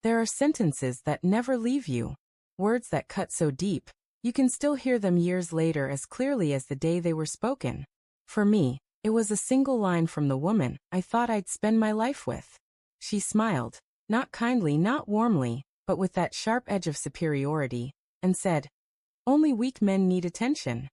There are sentences that never leave you. Words that cut so deep, you can still hear them years later as clearly as the day they were spoken. For me, it was a single line from the woman I thought I'd spend my life with. She smiled, not kindly, not warmly, but with that sharp edge of superiority, and said, "Only weak men need attention."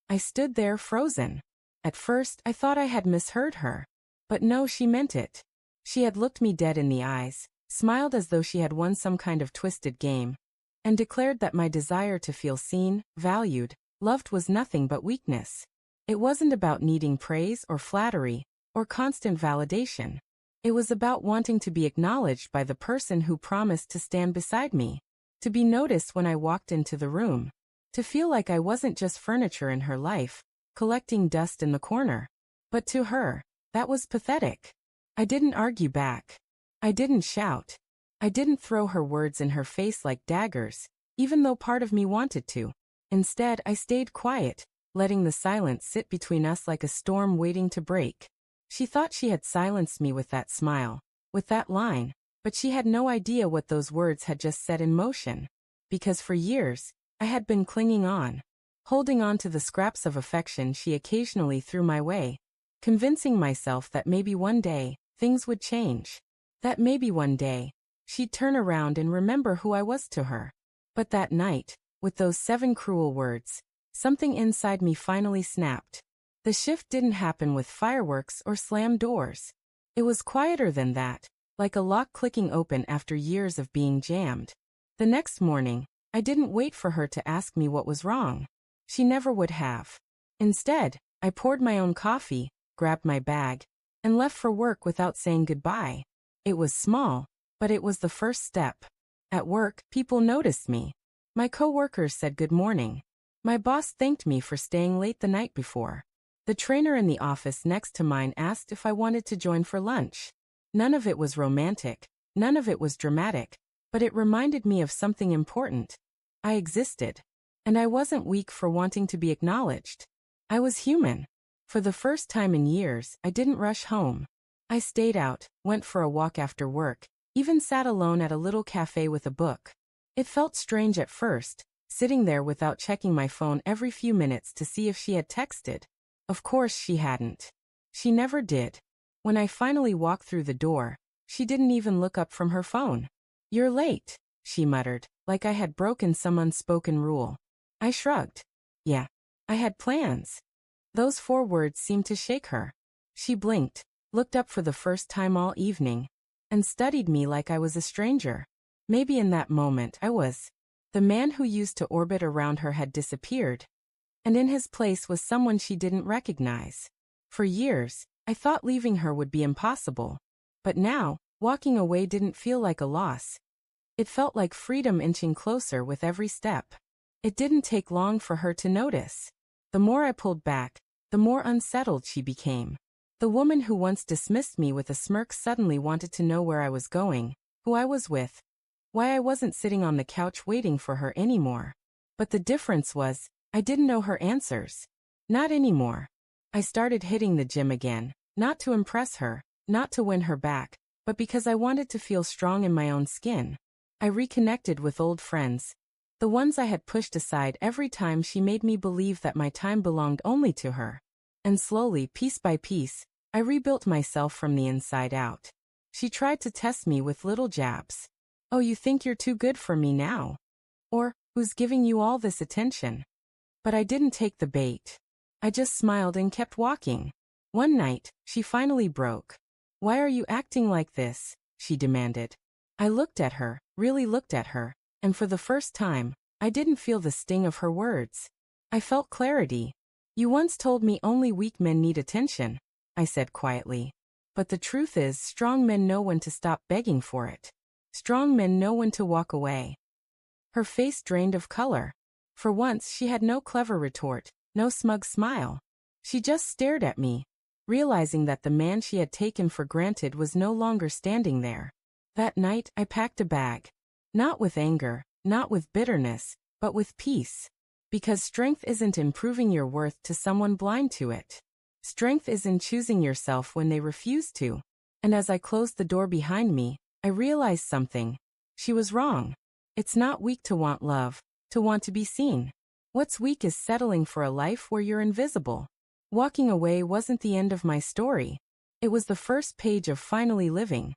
I stood there frozen. At first, I thought I had misheard her. But no, she meant it. She had looked me dead in the eyes, smiled as though she had won some kind of twisted game, and declared that my desire to feel seen, valued, loved was nothing but weakness. It wasn't about needing praise or flattery, or constant validation. It was about wanting to be acknowledged by the person who promised to stand beside me, to be noticed when I walked into the room, to feel like I wasn't just furniture in her life, collecting dust in the corner. But to her, that was pathetic. I didn't argue back. I didn't shout. I didn't throw her words in her face like daggers, even though part of me wanted to. Instead, I stayed quiet, letting the silence sit between us like a storm waiting to break. She thought she had silenced me with that smile, with that line, but she had no idea what those words had just set in motion. Because for years, I had been clinging on, holding on to the scraps of affection she occasionally threw my way, convincing myself that maybe one day, things would change. That maybe one day, she'd turn around and remember who I was to her. But that night, with those 7 cruel words, something inside me finally snapped. The shift didn't happen with fireworks or slammed doors. It was quieter than that, like a lock clicking open after years of being jammed. The next morning, I didn't wait for her to ask me what was wrong. She never would have. Instead, I poured my own coffee, grabbed my bag, and left for work without saying goodbye. It was small, but it was the first step. At work, people noticed me. My coworkers said good morning. My boss thanked me for staying late the night before. The trainer in the office next to mine asked if I wanted to join for lunch. None of it was romantic, none of it was dramatic, but it reminded me of something important. I existed. And I wasn't weak for wanting to be acknowledged. I was human. For the first time in years, I didn't rush home. I stayed out, went for a walk after work, even sat alone at a little cafe with a book. It felt strange at first, sitting there without checking my phone every few minutes to see if she had texted. Of course she hadn't. She never did. When I finally walked through the door, she didn't even look up from her phone. "You're late," she muttered, like I had broken some unspoken rule. I shrugged. Yeah, I had plans. Those 4 words seemed to shake her. She blinked, looked up for the first time all evening, and studied me like I was a stranger. Maybe in that moment I was. The man who used to orbit around her had disappeared, and in his place was someone she didn't recognize. For years, I thought leaving her would be impossible. But now, walking away didn't feel like a loss. It felt like freedom inching closer with every step. It didn't take long for her to notice. The more I pulled back, the more unsettled she became. The woman who once dismissed me with a smirk suddenly wanted to know where I was going, who I was with, why I wasn't sitting on the couch waiting for her anymore. But the difference was, I didn't know her answers. Not anymore. I started hitting the gym again, not to impress her, not to win her back, but because I wanted to feel strong in my own skin. I reconnected with old friends, the ones I had pushed aside every time she made me believe that my time belonged only to her. And slowly, piece by piece, I rebuilt myself from the inside out. She tried to test me with little jabs. "Oh, you think you're too good for me now?" Or, "Who's giving you all this attention?" But I didn't take the bait. I just smiled and kept walking. One night, she finally broke. "Why are you acting like this?" she demanded. I looked at her, really looked at her, and for the first time, I didn't feel the sting of her words. I felt clarity. "You once told me only weak men need attention," I said quietly. "But the truth is, strong men know when to stop begging for it. Strong men know when to walk away." Her face drained of color. For once, she had no clever retort, no smug smile. She just stared at me, realizing that the man she had taken for granted was no longer standing there. That night, I packed a bag. Not with anger, not with bitterness, but with peace. Because strength isn't in proving your worth to someone blind to it. Strength is in choosing yourself when they refuse to. And as I closed the door behind me, I realized something. She was wrong. It's not weak to want love, to want to be seen. What's weak is settling for a life where you're invisible. Walking away wasn't the end of my story. It was the first page of finally living.